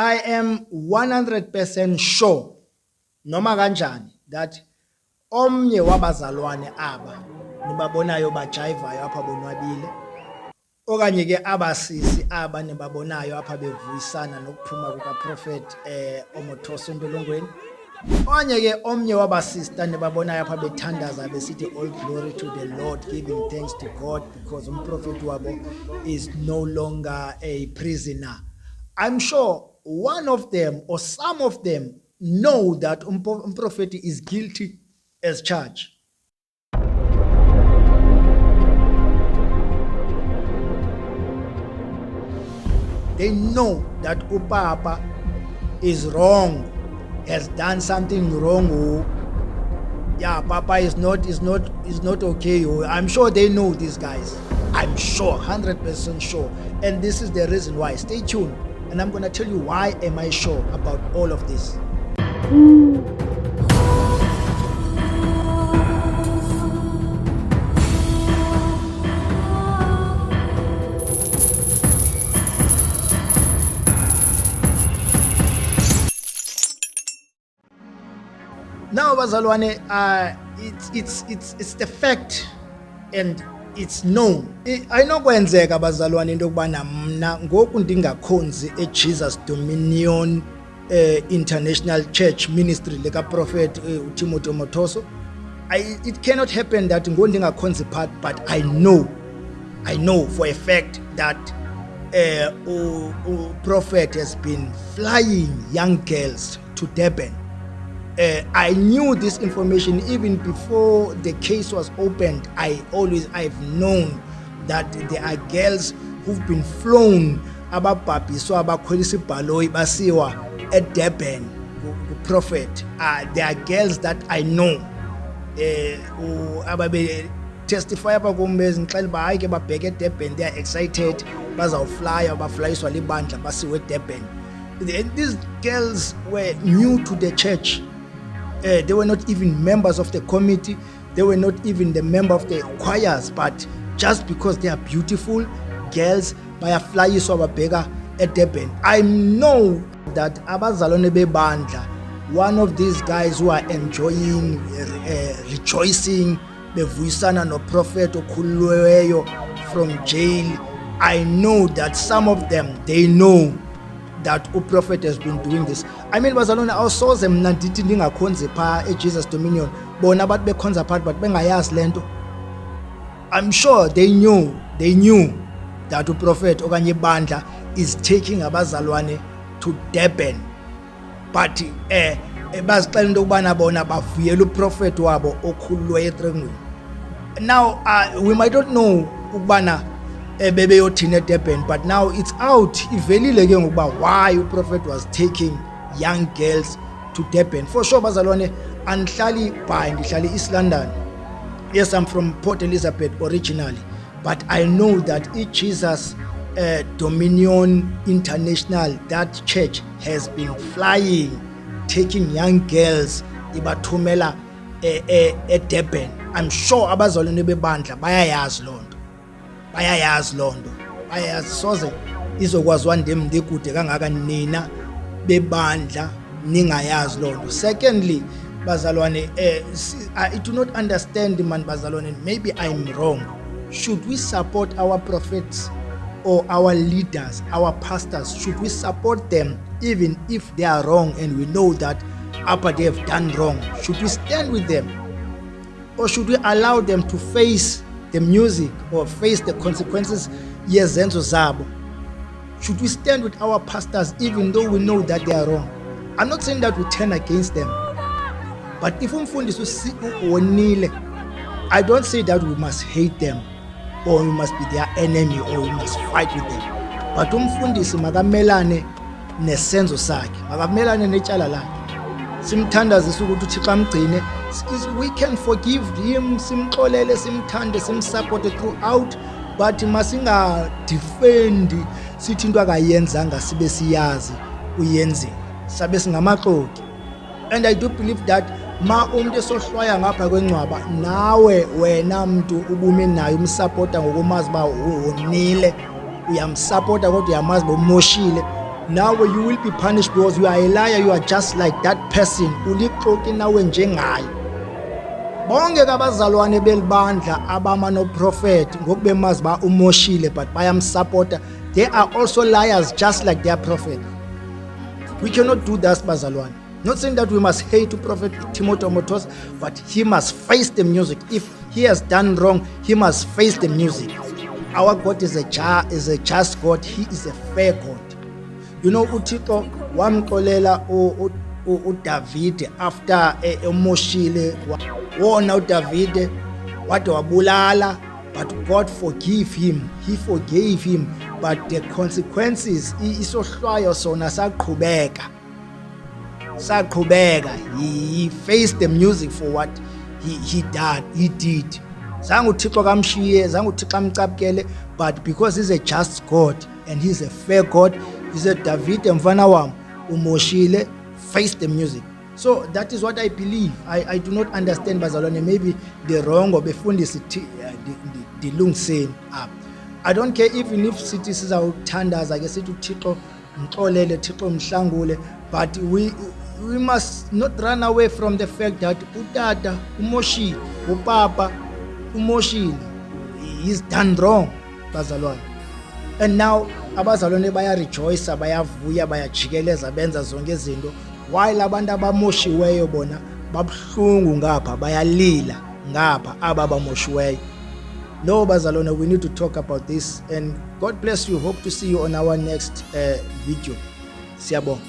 I am 100% sure noma kanjani that omnye wabazalwane aba nibabonayo bajivayo apha bonwabile okanye ke abasisi aba nibabonayo apha bevuyisana nokuphuma kukaProphet Omothoso entolongweni onye ke omnye wabasista nibabonayo apha bethandaza besithi all glory to the Lord, giving thanks to God because umprofeti wabo is no longer a prisoner. I'm sure one of them or some of them know that umprofeti is guilty as charged. They know that Upapa is wrong, has done something wrong. Yeah, Papa is not okay. I'm sure they know these guys. I'm sure, 100% sure. And this is the reason why. Stay tuned. And I'm going to tell you why am I sure about all of this. Now, bazalwane, it's the fact and it's known. Ayinokwenzeka bazalwane into kubana mna ngoku ndingakhonzi eJesus Dominion International Church Ministry leka Prophet uTimothy Omothoso. It cannot happen that ndingakhonzi part, but I know for a fact that Prophet has been flying young girls to Durban. I knew this information even before the case was opened. I've known that there are girls who've been flown ababhabhiswa abakhwelisa ibhaloyi basiwa at Durban Prophet. There are girls that I know ababe testify abakumbezi ngixela ba hayi ke babheke eDurban, they are excited bazawuflya baflyiswa libandla basiwe eDurban. These girls were new to the church. They were not even members of the committee. They were not even the member of the choirs, but just because they are beautiful girls, bayaflyiswa babheka eDurban. I know that abazalwane bebandla, one of these guys who are enjoying, rejoicing, bevuyisana no prophet okhuluweyo from jail. I know that some of them, they know that Prophet has been doing this. I mean, bazalwane awusoze mna ndithi ndingakhonzi pha eJesus Dominion bona bathi bekhonza part but bengayazi lento. I'm sure they knew that Prophet okanye ibandla is taking abazalwane to Durban, but bazixela into kubana bona bavuyela uProphet wabo okhululwe etrengweni. Now we might not know ukubana bebeyothina eDurban, but now it's out ivelile ke ngokuba why uProphet was taking young girls to Durban. For sure bazalwane andihlali bhayi, ndihlali East London. Yes, I'm from Port Elizabeth originally, but I know that eJesus Dominion International, that church has been flying, taking young girls ibathumela eDurban. I'm sure abazalwane bebandla bayayazi lonto. Bayayazi soze izokwaziwa ndim ndikude kangaka nina bebandla ningayazi lonto. Secondly, bazalwane, I do not understand, man bazalwane, maybe I'm wrong. Should we support our prophets or our leaders, our pastors? Should we support them even if they are wrong and we know that they have done wrong? Should we stand with them, or should we allow them to face the music or face the consequences yezenzo zabo? Should we stand with our pastors even though we know that they are wrong? I'm not saying that we turn against them, but if umfundisi uwonile, I don't say that we must hate them or we must be their enemy or we must fight with them, but umfundisi makamelane nesenzo sakhe, makamelane netyala lakhe, simthandazise ukuthi uThixo amgcine. We can forgive him, simxolele, simthande, simsupport throughout, but masinga defend sithi into akayenzanga sibe siyazi uyenzile sabe singamaxoki. And I do believe that ma umuntu esohlwaya ngapha kwencwaba, nawe wena muntu ubume naye umsupporta ngokumazi ba uwonile, uyamsupporta kodwa uyamazi bomoshile, Now you will be punished because you are a liar, you are just like that person. Ulixoki nawe njengaye. Bonke abazalwane belibandla abama no prophet ngokubemazi ba umoshile but bayamsupporta, they are also liars just like their prophet. We cannot do that, bazalwane. Not saying that we must hate Prophet Timothy Omotosa, but he must face the music. If he has done wrong, he must face the music. Our God is a just God. He is a fair God. You know, uThixo wamxolela uDavid after emoshile wona uDavid wade wabulala, but God forgive him. He forgave him, but the consequences isohlwayo sona saqhubeka. He faced the music for what he did. Zangu uThixo kamshiye, zangu uThixo amcapukele, but because he's a just God and he's a fair God, he said David mfana wami umoshile, face the music. So that is what I believe. I do not understand, bazalwane, maybe the wrong or befundisi dilungiseni up. I don't care even if sithi sizawuthandaza ke sithi uThixo mxolele, Thixo mhlangule, but we must not run away from the fact that utata umoshile, upapa umoshile, he's done wrong, bazalwane. And now abazalwane baya rejoice, bayavuya, bayajikeleza, benza zonke izinto, while abantu abamoshiweyo bona babhlungu ngapha, bayalila ngapha ababamoshiweyo. No, bazalwane, we need to talk about this, and God bless you. Hope to see you on our next video. Siyabonga.